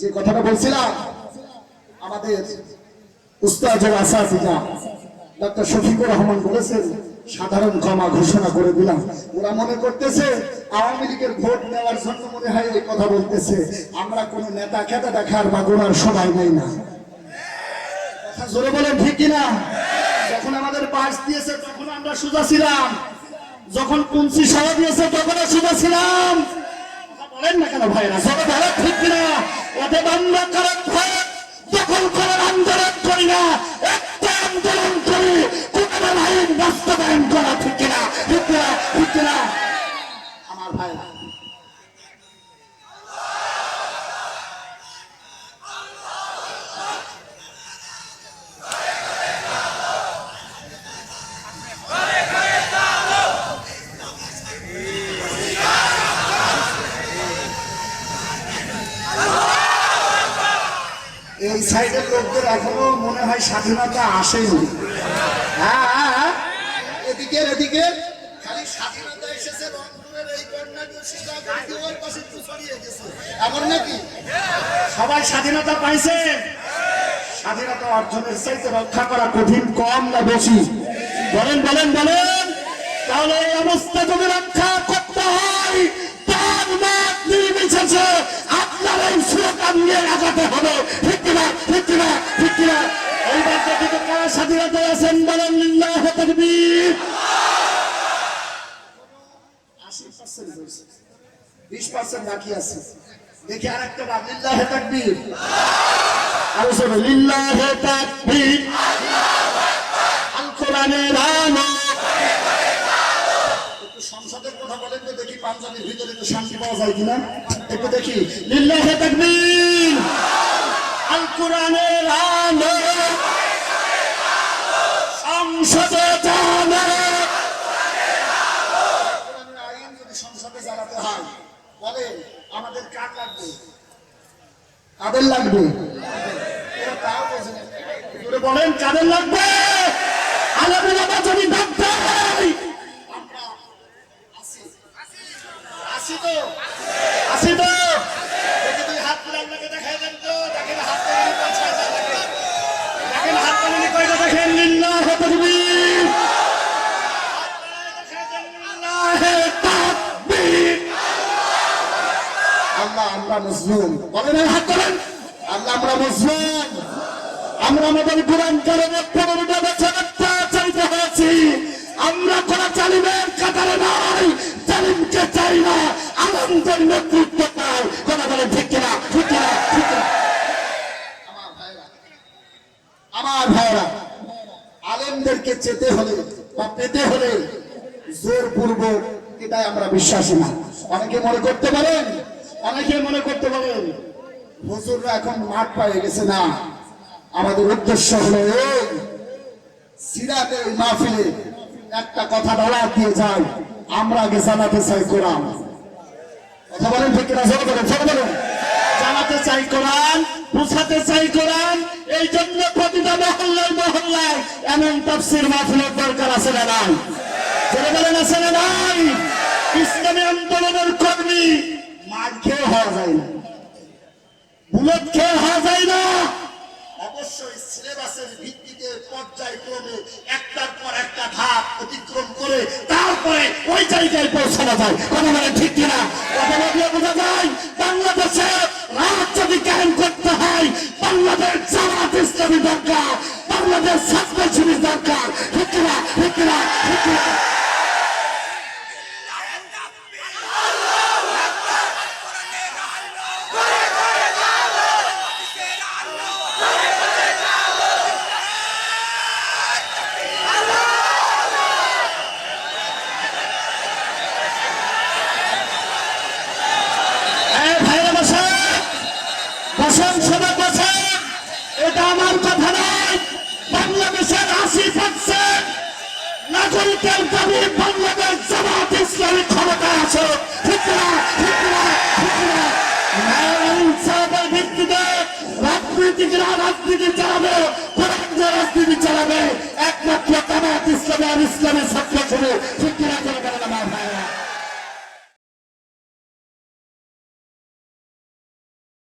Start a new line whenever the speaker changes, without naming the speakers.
যে কথাটা বলছিলাম আমাদের উস্তাদের আসাতিজা ডক্টর শফিকুর রহমান বলেছেন সাধারণ ক্ষমা ঘোষণা করে দিলাম। ওরা মনে করতেছে আওয়ামী লীগের ভোট নেওয়ার জন্য মনে হয় এই কথা বলতেছে। আমরা কোন নেতা খেতা দেখার বা গোনার সময় নেই না। কথা জোরে বলেন ঠিক কিনা? যখন আমাদের পাশ দিয়েছে তখন আমরা সোজা ছিলাম, যখন কুঞ্চি সারা দিয়েছে তখন সোজা ছিলাম। বলেন না কেন ভাইরা? সবাই ভালো ঠিক কিনা? অতএব আমরা কারণ ভয় দখল করার আন্দোলন করি না, একটা আন্দোলন করি কোরআনের আইন বাস্তবায়ন করা। ঠিক কিনা? ঠিক কিনা? ঠিক কিনা আমার ভাইরা? এই সাইডের লোকদের এখনো মনে হয় স্বাধীনতা আসেনি। হ্যাঁ, এদিকে এদিকে খালি স্বাধীনতা এসেছে রংপুরের এই কর্ণাটকের পাশে ছড়িয়ে গেছে এমন নাকি? সবাই স্বাধীনতা পাইছে। স্বাধীনতা অর্জনের চাইতে রক্ষা করা কঠিন, কম না বেশি? বলেন বলেন বলেন। তাহলে এই অবস্থা যদি রক্ষা করতে হয় তার মাঠ নির্বিশেষে আপনার এই স্লোগান নিয়ে আগাতে হবে। ঠিক কিনা? ঠিক কিনা? ঠিক কিনা? এইবার যদি কারা স্বাধীনতা আছেন বলেন লিল্লাহি তাকবীর। 80% হয়েছে, 20% বাকি আছে। দেখি আরেকটা বার লিল্লাহি তাকবীর। আরো সবাই লিল্লাহি তাকবীর। আল কোরআনের আলো। সংসদের কথা বলেন তো দেখি, পাঞ্জাবের ভিতরে তো শান্তি পাওয়া যায় কিনা একটু দেখি। লিল্লাহি তাকবীর। আল কোরআনের আলো সংসদে জানো। কোরআনের আইন যদি সংসদে জ্বালাতে হয় বলেন আমাদের কার লাগবে? কাদের লাগবে? এরা তাও বোঝে না। বলেন কাদের লাগবে? আলেমেরা যদি ডাক্তার আসি তো আসি তো দেখি তুই হাত তুলে আপনাকে দেখাই দেন তো। দেখেন হাত তুলে পৌঁছায় যায়, দেখেন হাত তুলে কয়টা দেখেন। লিল্লাহি তাকবীর। আল্লাহ আমরা মুসলিম বলেন, হাত তোলেন। আল্লাহ আমরা মুসলিম। আমরা আমাদের কোরআন কারিমের 15টা বছরটা চাইতে হয়েছি। আমরা কোন জালিমের কাতারে নাই, জালিমকে চাই না, আলমদের নেতৃত্ব পাই। কথা বলেন ঠিক কিনা? ঠিক কিনা? ঠিক কিনা? আমার ভাইরা, আলেমদেরকে চেতে হলে বা পেতে হলে জোরপূর্বক এটাই আমরা বিশ্বাসী না। অনেকে মনে করতে পারেন, অনেকে মনে করতে পারেন হুজুররা এখন মাঠ পায়ে গেছে। না, আমাদের উদ্দেশ্য হলো এই সিরাতের মাহফিলে একটা কথা বলা দিয়ে যায়, আমরা আগে জানাতে চাই কোরআন। কথা বলেন ঠিক কিনা? জোরে বলেন, জোরে বলেন। জানাতে চাই কোরআন, বুঝাতে চাই কোরআন। এই জন্য প্রতিটা মহল্লায় মহল্লায় এমন তাফসীর মাহফিলের দরকার আছে না নাই? জোরে বলেন আছে না নাই? ইসলামী আন্দোলনের কর্মী মার খেয়ে হওয়া যায় না, বুলেট খেয়ে হওয়া যায় না। অবশ্যই সিলেবাসের ভিত্তিতে পর্যায়ক্রমে একটার পর একটা ধাপ অতিক্রম করে তারপরে ওই জায়গায় পৌঁছানো যায়। কথা বলেন ঠিক কিনা? কথা বললে বোঝা যায় বাংলাদেশে রাত যদি কায়েম করতে হয় বাংলাদেশ জামাত ইসলামী দরকার, বাংলাদেশ ছাত্র শিবির দরকার। ঠিক কিনা? ঠিক কিনা? ঠিক কিনা? এটা আমার কথা নয়। বাংলাদেশের 80% নাগরিকের দাবি বাংলাদেশ জামাত ইসলামী ক্ষমতায় আছে। ঠিক না? ঠিক না? ঠিক না? ইনসাফের ভিত্তিতে রাজনীতিকরা রাজনীতি চালাবে, কোরআন রাজনীতি চালাবে, একমাত্র জামাত ইসলামী আর ইসলামের ছাত্র ছিল।